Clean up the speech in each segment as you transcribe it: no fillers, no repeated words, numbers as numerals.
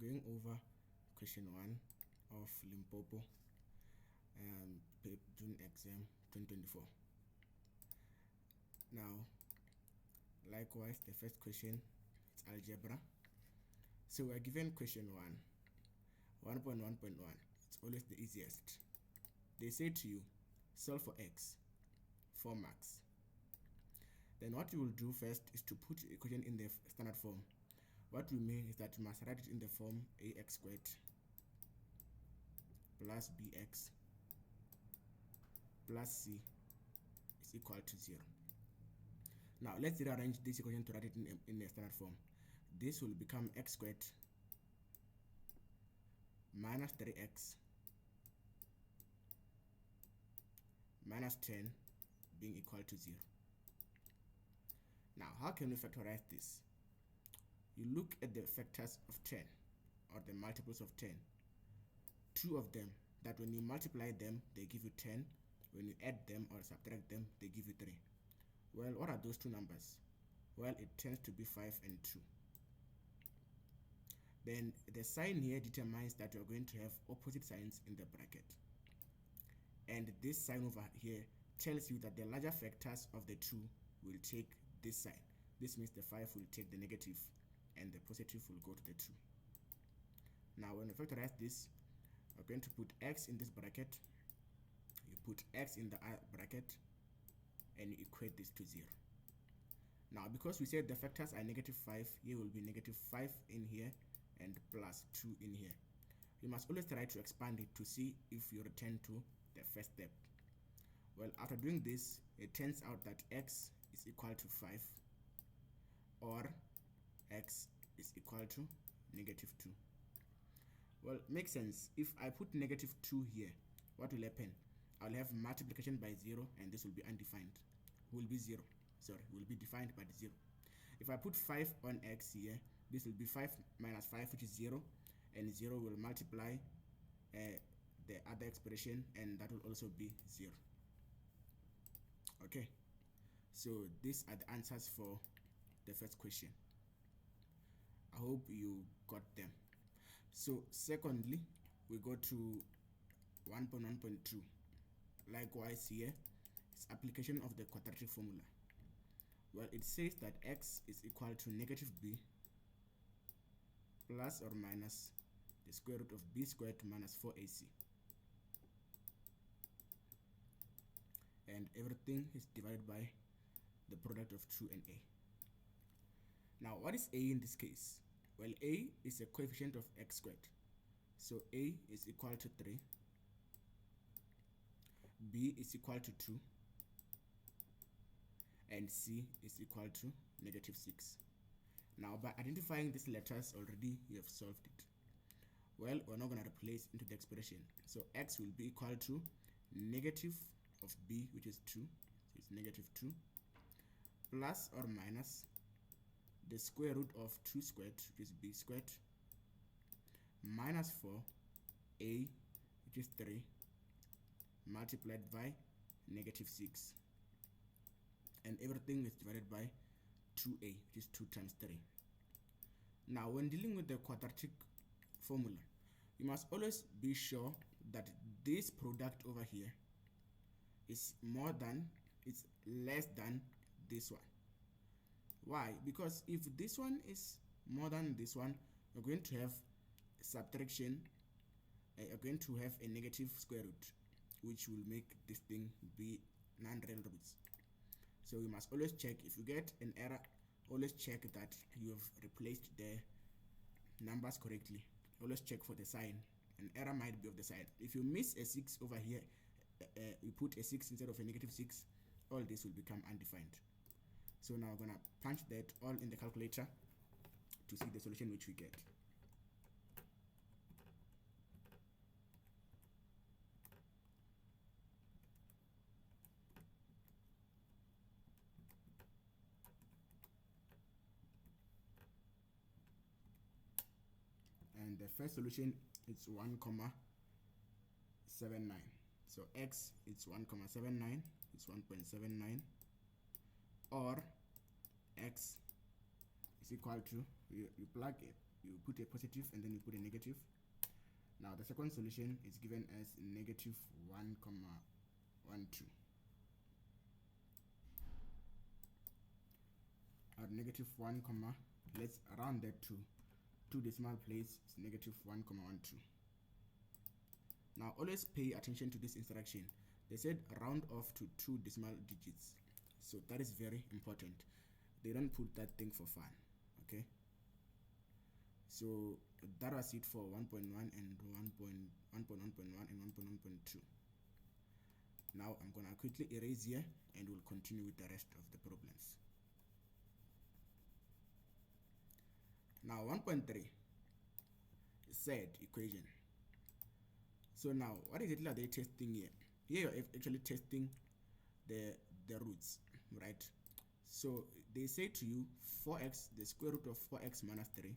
going over question 1 of Limpopo June exam 2024. Now, likewise, the first question is algebra. So we're given question 1.1.1. It's always the easiest. They say to you, solve for x, 4 marks. Then what you will do first is to put the equation in the standard form. What we mean is that you must write it in the form ax squared plus bx plus c is equal to 0. Now let's rearrange this equation to write it in the standard form. This will become x squared minus 3x minus 10 being equal to 0. Now, how can we factorize this? You look at the factors of 10 or the multiples of 10. Two of them, that when you multiply them, they give you 10. When you add them or subtract them, they give you 3. Well, what are those two numbers? Well, it tends to be 5 and 2. Then the sign here determines that you're going to have opposite signs in the bracket. And this sign over here tells you that the larger factors of the 2 will take this sign. This means the 5 will take the negative and the positive will go to the 2. Now when we factorize this, we're going to put x in this bracket, you put x in the bracket, and you equate this to 0. Now because we said the factors are negative 5, here will be negative 5 in here and plus 2 in here. You must always try to expand it to see if you return to the first step. Well, after doing this, it turns out that x is equal to 5 or x is equal to negative 2. Well, makes sense. If I put negative 2 here, what will happen? I'll have multiplication by 0 and this will be undefined. Will be 0. Sorry, will be defined by 0. If I put 5 on x here, this will be 5 minus 5, which is 0, and 0 will multiply the other expression, and that will also be 0. Okay, so these are the answers for the first question. I hope you got them. So secondly, we go to 1.1.2. Likewise here, it's application of the quadratic formula. Well, it says that x is equal to negative b plus or minus the square root of b squared minus 4ac. And everything is divided by the product of 2 and a. Now, what is a in this case? Well, a is a coefficient of x squared. So a is equal to 3. B is equal to 2. And c is equal to negative 6. Now, by identifying these letters already, you have solved it. Well, we're not going to replace into the expression. So x will be equal to negative of b, which is 2. So it's negative 2. Plus or minus the square root of 2 squared, which is b squared, minus 4a, which is 3, multiplied by negative 6. And everything is divided by 2a, which is 2 times 3. Now, when dealing with the quadratic formula, you must always be sure that this product over here is less than this one. Why? Because if this one is more than this one, you're going to have subtraction, you're going to have a negative square root, which will make this thing be non-real roots. So you must always check. If you get an error, always check that you have replaced the numbers correctly. Always check for the sign. An error might be of the sign. If you miss a 6 over here, you put a 6 instead of a negative 6, all this will become undefined. So now we're going to punch that all in the calculator to see the solution which we get. And the first solution is 1,79. So x is 1,79, it's 1.79, or x is equal to, you plug it you put a positive and then you put a negative. Now the second solution is given as negative 1, 1, 2. At negative 1, let's round that to 2 decimal places, is negative 1, 1, 2. Now always pay attention to this instruction. They said round off to 2 decimal digits, so that is very important. They don't put that thing for fun. Okay, so that was it for 1.1 and 1.1.1 and 1.1.2. Now I'm gonna quickly erase here and we'll continue with the rest of the problems. Now 1.3 said equation. So now what exactly are they testing here? Here you're actually testing the roots, right? So they say to you 4x, the square root of 4x minus 3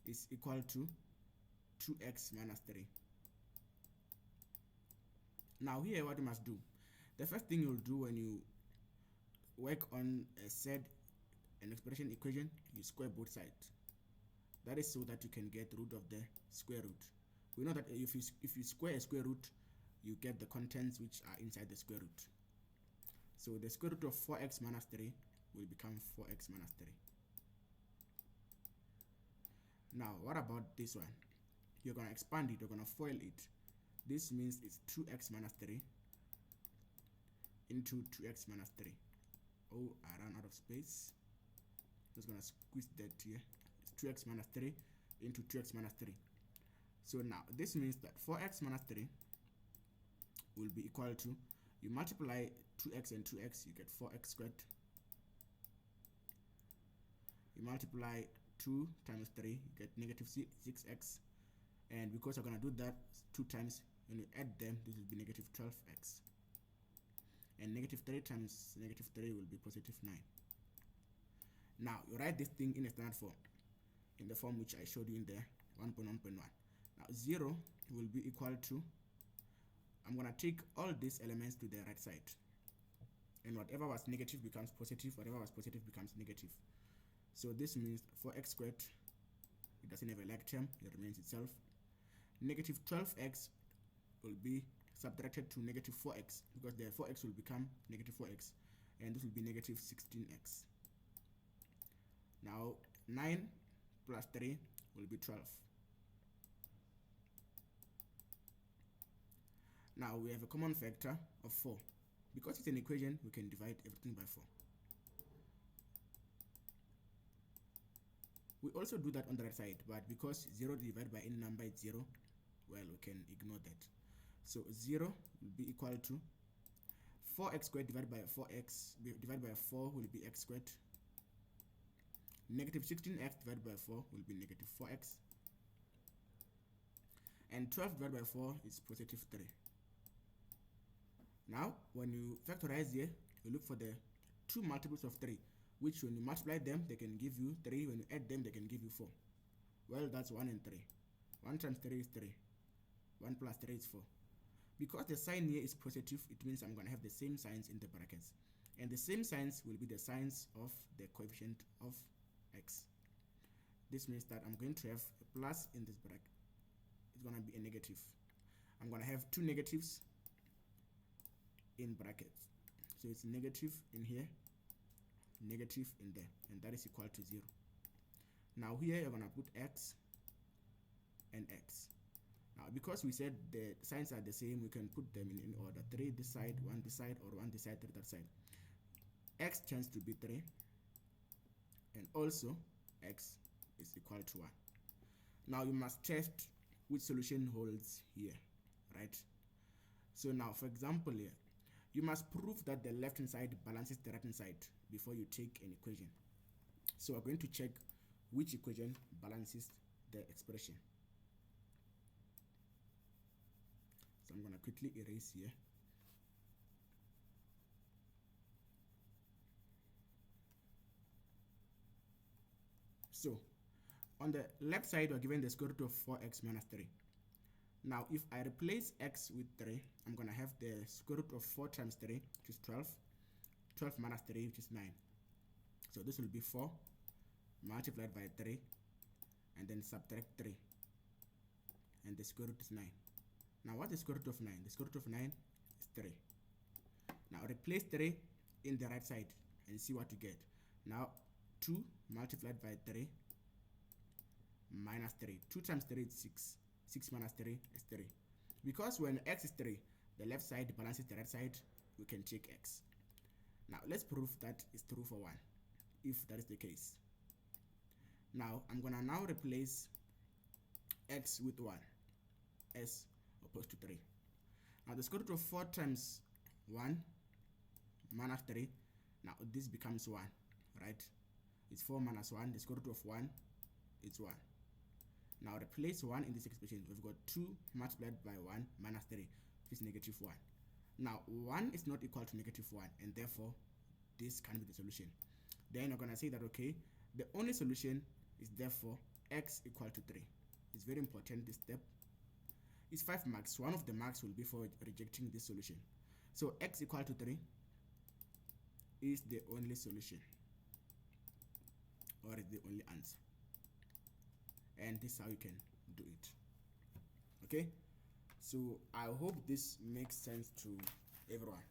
is equal to 2x minus 3. Now here what you must do, the first thing you'll do when you work on a said an expression equation, you square both sides. That is so that you can get root of the square root. We know that if you square a square root, you get the contents which are inside the square root. So the square root of 4x minus 3 will become 4x minus 3. Now what about this one? You're going to expand it, you're going to FOIL it. This means it's 2x minus 3 into 2x minus 3. Oh, I ran out of space. Just going to squeeze that here. It's 2x minus 3 into 2x minus 3. So now this means that 4x minus 3 will be equal to, you multiply 2x and 2x, you get 4x squared. You multiply 2 times 3, you get negative 6x. And because you're going to do that 2 times, when you add them, this will be negative 12x. And negative 3 times negative 3 will be positive 9. Now you write this thing in a standard form, in the form which I showed you in the 1.1.1. Now 0 will be equal to, I'm going to take all these elements to the right side, and whatever was negative becomes positive, whatever was positive becomes negative. So this means 4x squared, it doesn't have a like term, it remains itself. Negative 12x will be subtracted to negative 4x, because the 4x will become negative 4x, and this will be negative 16x. Now 9 plus 3 will be 12. Now we have a common factor of 4. Because it's an equation, we can divide everything by 4. We also do that on the right side, but because 0 divided by any number is 0, well, we can ignore that. So 0 will be equal to 4x squared divided by 4x divided by 4 will be x squared. Negative 16x divided by 4 will be negative 4x. And 12 divided by 4 is positive 3. Now, when you factorize here, you look for the 2 multiples of 3, which when you multiply them, they can give you 3. When you add them, they can give you 4. Well, that's 1 and 3. 1 times 3 is 3. 1 plus 3 is 4. Because the sign here is positive, it means I'm going to have the same signs in the brackets. And the same signs will be the signs of the coefficient of x. This means that I'm going to have a plus in this bracket. It's going to be a negative. I'm going to have 2 negatives in brackets. So it's negative in here, negative in there, and that is equal to 0. Now here you're going to put x and x. Now because we said the signs are the same, we can put them in order. 3 this side, 1 this side, or 1 this side, 3 that side. X tends to be 3, and also x is equal to 1. Now you must test which solution holds here, right? So now, for example, here you must prove that the left hand side balances the right hand side before you take an equation. So we're going to check which equation balances the expression. So I'm going to quickly erase here. So on the left side, we're given the square root of 4x minus 3. Now, if I replace x with 3, I'm going to have the square root of 4 times 3, which is 12. 12 minus 3, which is 9. So this will be 4 multiplied by 3 and then subtract 3, and the square root is 9. Now what is the square root of 9? The square root of 9 is 3. Now replace 3 in the right side and see what you get. Now 2 multiplied by 3 minus 3. 2 times 3 is 6. 6 minus 3 is 3. Because when x is 3, the left side balances the right side, we can take x. Now let's prove that is true for 1, if that is the case. Now I'm gonna replace x with 1 as opposed to 3. Now the square root of 4 times 1 minus 3, now this becomes 1, right? It's 4 minus 1, the square root of 1 is 1. Now replace 1 in this expression. We've got 2 multiplied by 1 minus 3, which is negative 1. Now 1 is not equal to negative 1, and therefore this can be the solution. Then you're gonna say that, okay, the only solution is therefore x equal to 3. It's very important, this step. It's 5 marks. One of the marks will be for rejecting this solution. So x equal to 3 is the only solution, or is the only answer. And this is how you can do it. Okay, so I hope this makes sense to everyone.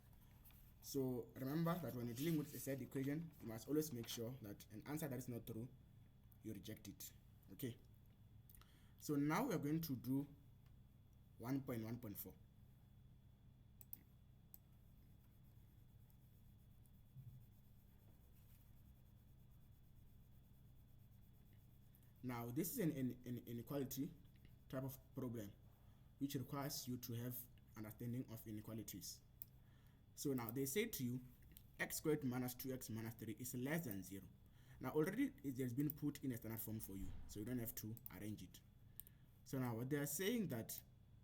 So remember that when you're dealing with a said equation, you must always make sure that an answer that is not true, you reject it. Okay, so now we are going to do 1.1.4. Now this is an inequality type of problem which requires you to have understanding of inequalities. So now they say to you x squared minus 2x minus 3 is less than 0. Now already it has been put in a standard form for you, so you don't have to arrange it. So now what they are saying that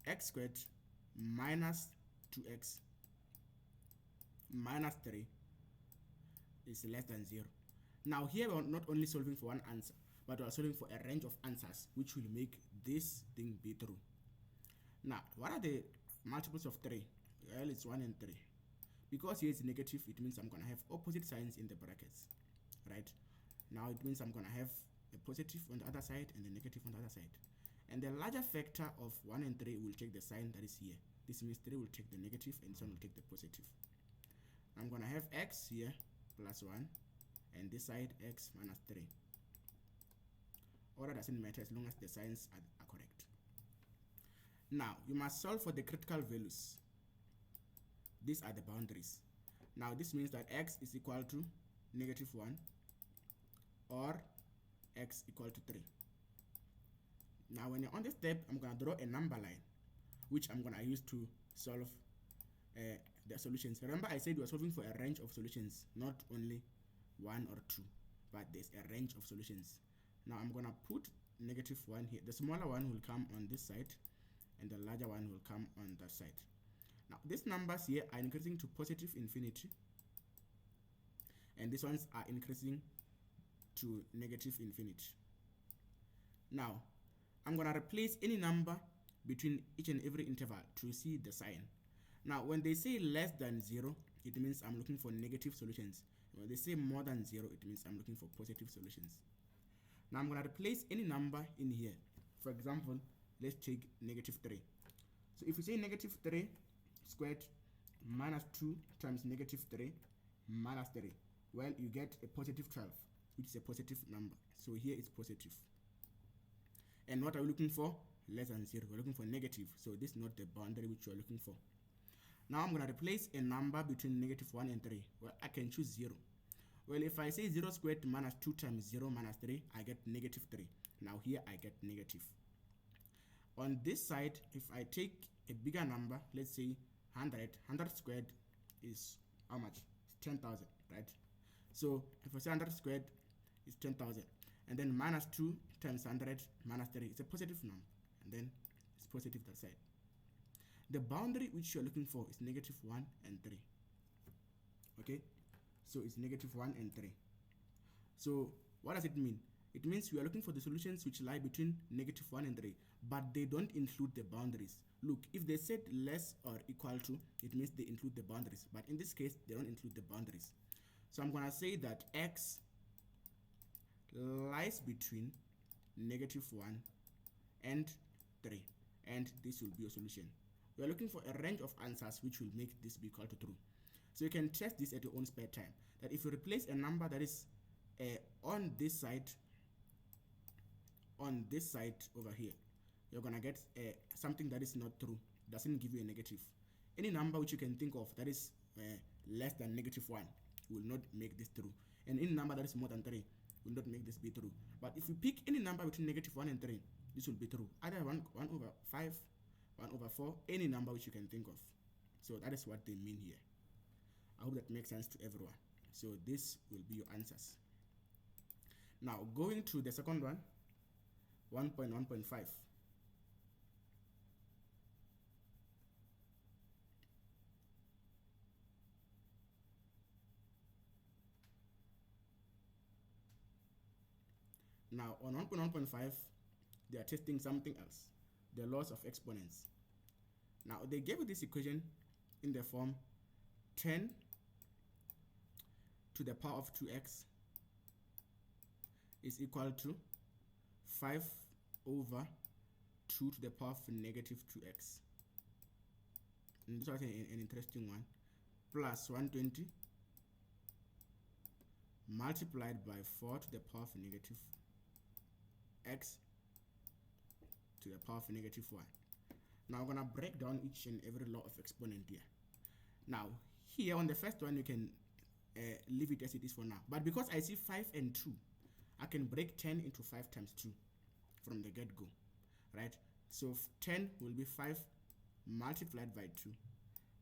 x squared minus 2x minus 3 is less than 0. Now here we are not only solving for one answer, but we are solving for a range of answers which will make this thing be true. Now what are the multiples of 3? Well, it's 1 and 3. Because here it's negative, it means I'm going to have opposite signs in the brackets, right? Now it means I'm going to have a positive on the other side and a negative on the other side. And the larger factor of 1 and 3 will take the sign that is here. This means 3 will take the negative and this one will take the positive. I'm going to have x here plus 1 and this side x minus 3. Order doesn't matter as long as the signs are correct. Now you must solve for the critical values. These are the boundaries. Now this means that x is equal to negative 1 or x equal to 3. Now when you're on this step, I'm going to draw a number line which I'm going to use to solve the solutions. Remember I said we are solving for a range of solutions, not only 1 or 2, but there's a range of solutions. Now I'm going to put negative 1 here. The smaller one will come on this side and the larger one will come on that side. Now these numbers here are increasing to positive infinity and these ones are increasing to negative infinity. Now I'm going to replace any number between each and every interval to see the sign. Now when they say less than 0, it means I'm looking for negative solutions. When they say more than 0, it means I'm looking for positive solutions. Now I'm going to replace any number in here. For example, let's take negative 3. So if we say negative 3 squared minus 2 times negative 3 minus 3, well, you get a positive 12, which is a positive number. So here it's positive. And what are we looking for? Less than 0. We're looking for negative. So this is not the boundary which we're looking for. Now I'm going to replace a number between negative 1 and 3. Well, I can choose 0. Well, if I say 0 squared minus 2 times 0 minus 3, I get negative 3. Now here I get negative. On this side, if I take a bigger number, let's say 100 squared is how much? It's 10,000, right? So if I say 100 squared is 10,000, and then minus 2 times 100 minus 3 is a positive number, and then it's positive that side. The boundary which you're looking for is negative 1 and 3. Okay, so it's negative 1 and 3. So what does it mean? It means we are looking for the solutions which lie between negative 1 and 3, but they don't include the boundaries. Look, if they said less or equal to, it means they include the boundaries, but in this case they don't include the boundaries. So I'm going to say that x lies between -1, and 3. And this will be your solution. We are looking for a range of answers which will make this be equal to true. So you can test this at your own spare time. That if you replace a number that is on this side over here, you're gonna get something that is not true, doesn't give you a negative. Any number which you can think of that is less than -1 will not make this true, and any number that is more than 3 will not make this be true. But if you pick any number between -1 and 3, this will be true. Either 1/5, 1/4, any number which you can think of. So that is what they mean here. I hope that makes sense to everyone. So this will be your answers. Now going to the second one, 1.1.5. Now on 1.1.5, they are testing something else, the laws of exponents. Now they gave you this equation in the form 10 to the power of 2x is equal to 5/2 to the power of -2x. And this was an interesting one. Plus 120 multiplied by 4 to the power of -x to the power of -1. Now I'm gonna break down each and every law of exponent here. Now here on the first one, you can leave it as it is for now. But because I see 5 and 2, I can break 10 into 5 times 2 from the get-go, right? So 10 will be 5 multiplied by 2,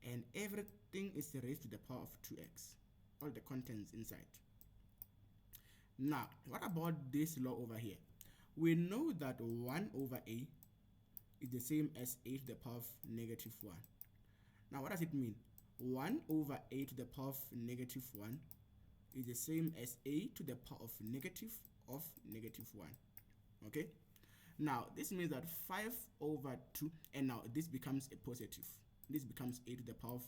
and everything is raised to the power of 2x, all the contents inside. Now, what about this law over here? We know that 1/a is the same as a to the power of -1. Now, what does it mean? 1/a to the power of -1 is the same as a to the power of -1. Okay? Now, this means that 5/2, and now this becomes a positive. This becomes a to the power of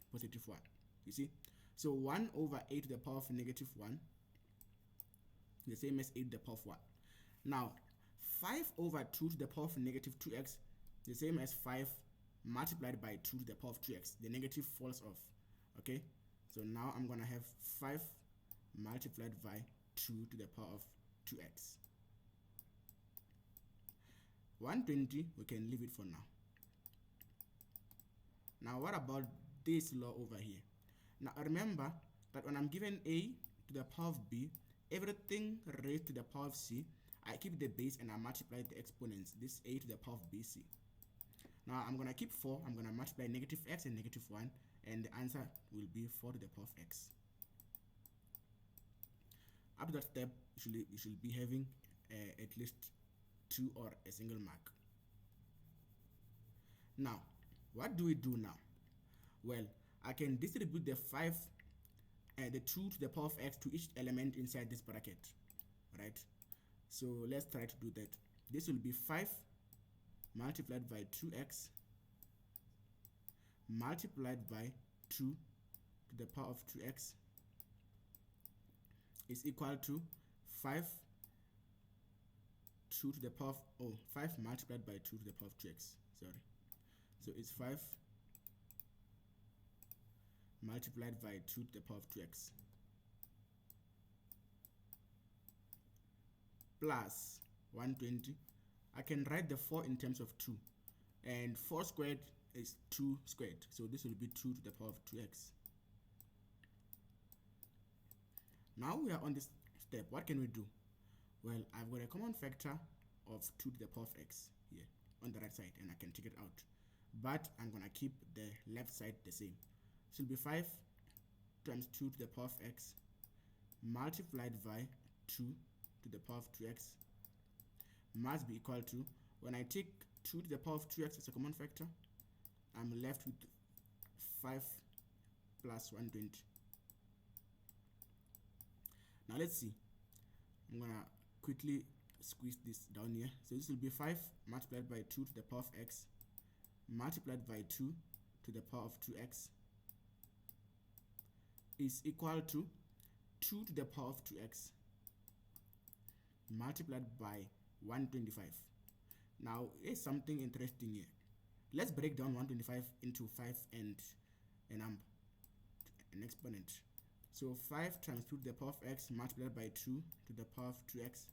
+1. You see? So 1/a to the power of -1 is the same as a to the power of 1. Now, 5/2 to the power of -2x, the same as 5 multiplied by 2 to the power of 2x. The negative falls off. Okay? So now I'm going to have 5 multiplied by 2 to the power of 2x. 120, we can leave it for now. Now what about this law over here? Now remember that when I'm given a to the power of b, everything raised to the power of c, I keep the base and I multiply the exponents. This a to the power of bc. Now I'm going to keep 4, I'm going to multiply -x and -1, and the answer will be 4 to the power of x. Up to that step, you should be having at least 2 or a single mark. Now, what do we do now? Well, I can distribute the 2 to the power of x to each element inside this bracket, right? So let's try to do that. This will be 5 multiplied by 2x multiplied by 2 to the power of 2x is equal to 5 2 to the power of 5 multiplied by 2 to the power of 2x. Sorry. So it's 5 multiplied by 2 to the power of 2x plus 120. I can write the 4 in terms of 2, and 4 squared is 2 squared, so this will be 2 to the power of 2x. Now we are on this step. What can we do? Well, I've got a common factor of 2 to the power of x here on the right side, and I can take it out, but I'm gonna keep the left side the same. This will be 5 times 2 to the power of x multiplied by 2 to the power of 2x must be equal to, when I take 2 to the power of 2x as a common factor, I'm left with 5 plus 120. Now let's see. I'm gonna quickly squeeze this down here. So this will be 5 multiplied by 2 to the power of x multiplied by 2 to the power of 2x is equal to 2 to the power of 2x multiplied by 125. Now here's something interesting here. Let's break down 125 into 5 and a number, an exponent. So 5 times 2 to the power of x multiplied by 2 to the power of 2x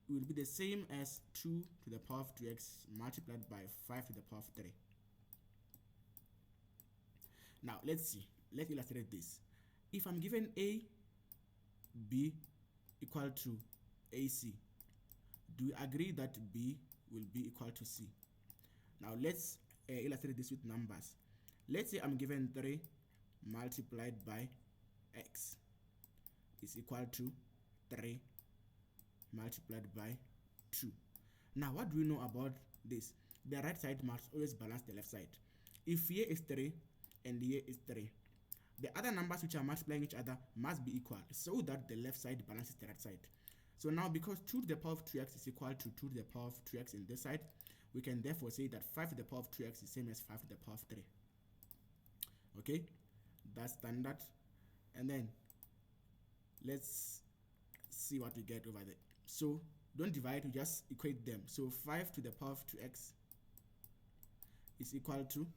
will be the same as 2 to the power of 2x multiplied by 5 to the power of 3. Now let's see. Let's illustrate this. If I'm given a, b equal to ac, do you agree that b will be equal to c? Now let's illustrate this with numbers. Let's say I'm given 3 multiplied by x is equal to 3 multiplied by 2. Now what do we know about this? The right side must always balance the left side. If here is 3 and here is 3, the other numbers which are multiplying each other must be equal so that the left side balances the right side. So now because 2 to the power of 2x is equal to 2 to the power of 2x in this side, we can therefore say that 5 to the power of 2x is same as 5 to the power of 3. Okay, that's standard. And then let's see what we get over there. So don't divide, we just equate them. So 5 to the power of 2x is equal to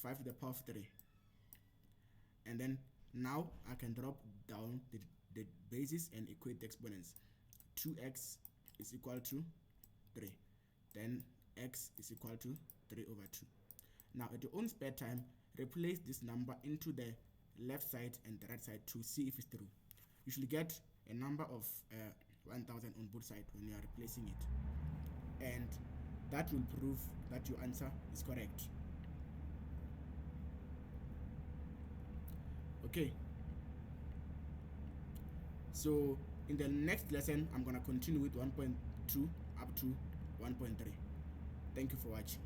5 to the power of 3. And then now I can drop down the bases and equate the exponents. 2x is equal to 3. Then x is equal to 3 over 2. Now at your own spare time, replace this number into the left side and the right side to see if it's true. You should get a number of 1000 on both sides when you are replacing it, and that will prove that your answer is correct. Okay, so in the next lesson I'm gonna continue with 1.2 up to 1.3. Thank you for watching.